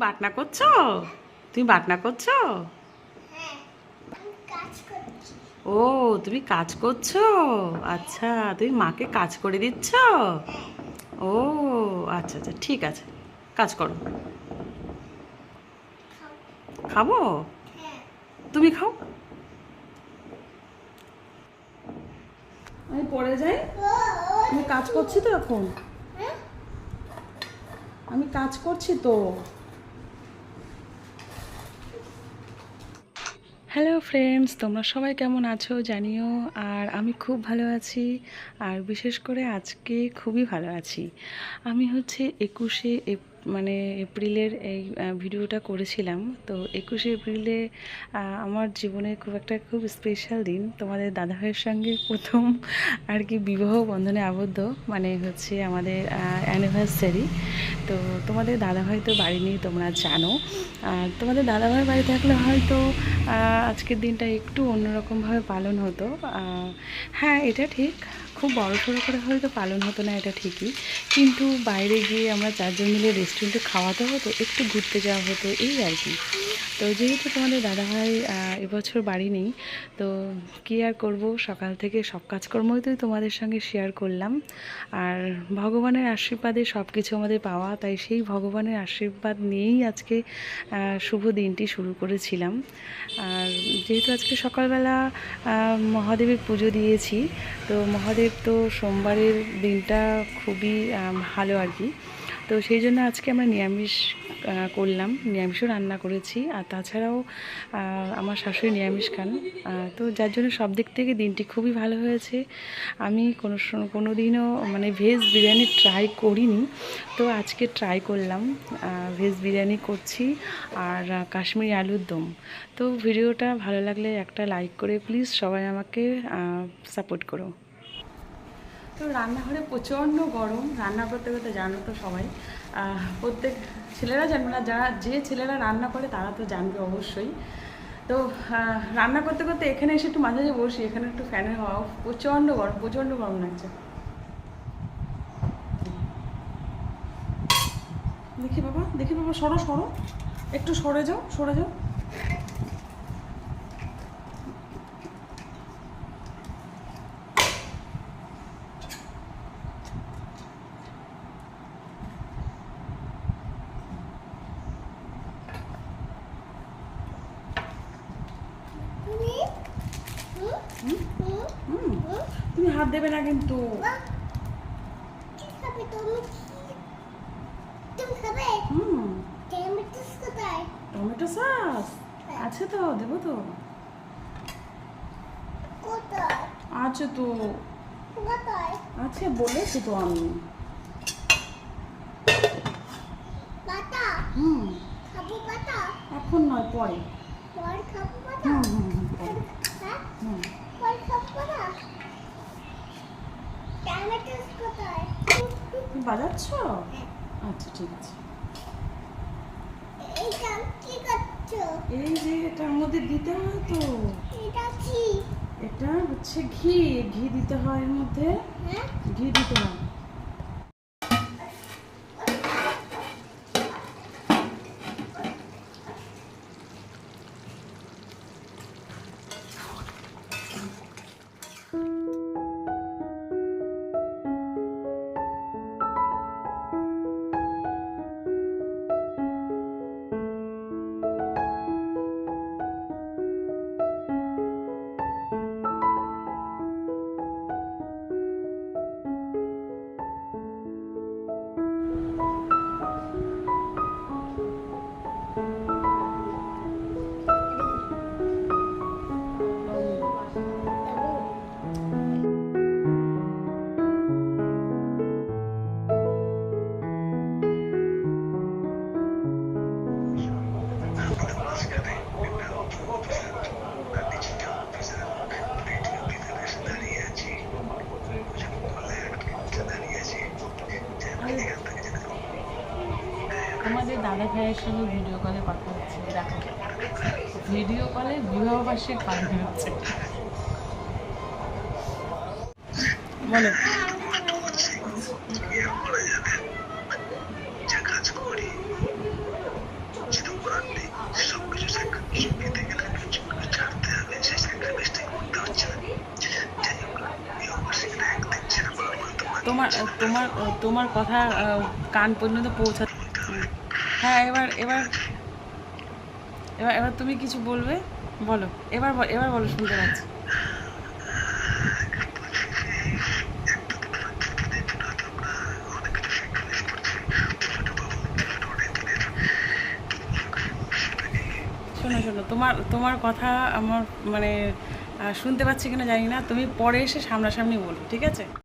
বাটনা করছো? তুমি বাটনা করছো? ও, তুমি কাজ করছো? আচ্ছা, তুমি মাকে কাজ করে দিচ্ছ? ও আচ্ছা আচ্ছা, ঠিক আছে, কাজ করো। খাবো? তুমি খাও, আমি পরে যাই। আমি কাজ করছি তো এখন, আমি কাজ করছি তো। হ্যালো ফ্রেন্ডস, তোমরা সবাই কেমন আছো জানিও। আর আমি খুব ভালো আছি, আর বিশেষ করে আজকে খুবই ভালো আছি। আমি হচ্ছে 21শে মানে এপ্রিলের এই ভিডিওটা করেছিলাম। তো 21শে এপ্রিলে আমার জীবনে খুব স্পেশাল দিন। তোমাদের দাদাভাইয়ের সঙ্গে প্রথম আর কি বিবাহ বন্ধনে আবদ্ধ, মানে হচ্ছে আমাদের অ্যানিভার্সারি। তো তোমাদের দাদাভাই তো বাড়ি নেই, তোমরা জানো। আর তোমাদের দাদাভাই বাড়ি থাকলে হয়তো আজকের দিনটা একটু অন্যরকমভাবে পালন হতো। হ্যাঁ, এটা ঠিক, খুব বড়সড় করে হয়তো পালন হতো না, এটা ঠিকই। কিন্তু বাইরে গিয়ে আমরা চারজন মিলে রেস্টুরেন্টে খাওয়াতে হতো, একটু ঘুরতে যাওয়া হতো, এই আর কি। তো যেহেতু তোমাদের দাদাভাই এবছর বাড়ি নেই, তো কী আর করব, সকাল থেকে সব কাজকর্মই তো তোমাদের সঙ্গে শেয়ার করলাম। আর ভগবানের আশীর্বাদে সব কিছু আমাদের পাওয়া, তাই সেই ভগবানের আশীর্বাদ নিয়েই আজকে শুভ দিনটি শুরু করেছিলাম। আর যেহেতু আজকে সকালবেলা মহাদেবের পুজো দিয়েছি, তো মহাদেব তো সোমবারের দিনটা খুবই ভালো আর কি। তো সেই জন্য আজকে আমরা নিরামিষ করলাম, নিরামিষও রান্না করেছি। আর তাছাড়াও আমার শাশুড়ি নিরামিষ খান, তো যার জন্য সব দিক থেকে দিনটি খুবই ভালো হয়েছে। আমি কোনো দিনও মানে ভেজ বিরিয়ানি ট্রাই করিনি, তো আজকে ট্রাই করলাম, ভেজ বিরিয়ানি করছি আর কাশ্মীরি আলুর দম। তো ভিডিওটা ভালো লাগলে একটা লাইক করে প্লিজ সবাই আমাকে সাপোর্ট করো। তো রান্নাঘরে প্রচণ্ড গরম, রান্না করতে করতে জানো তো সবাই, প্রত্যেক ছেলেরা জানবে না, যে ছেলেরা রান্না করে তারা তো জানবে অবশ্যই। তো রান্না করতে করতে এখানে এসে একটু মাঝে মাঝে বসি, এখানে একটু ফ্যানের হাওয়া, প্রচণ্ড গরম লাগছে। দেখি বাবা, সরো, একটু সরে যাও। তুমি হাত দেবে না কিন্তু। টমেটো সস আছে তো, দেবো তো। আছে তো, আছে বলেছি তো আমি। এখন নয়, পরে। তুমি বাজাচ্ছ? আচ্ছা, ঠিক আছে। এই যে এটার মধ্যে দিতে হয় তো, এটা হচ্ছে ঘি দিতে হয় এর মধ্যে, ঘি দিতে হয়। তোমাদের দাদা ভাইয়ের সঙ্গে ভিডিও কলে কথা হচ্ছে, দেখো, ভিডিও কলে বিবাহ বার্ষিক পালন হচ্ছে। বলো। তোমার তোমার তোমার কথা কান পর্যন্ত পৌঁছা। হ্যাঁ, এবার এবার এবার এবার তুমি কিছু বলবে, বলো। এবার বলো, শুনতে পাচ্ছি। শোনো শোনো, তোমার তোমার কথা আমার মানে শুনতে পাচ্ছি কিনা জানি না, তুমি পরে এসে সামনাসামনি বলো, ঠিক আছে?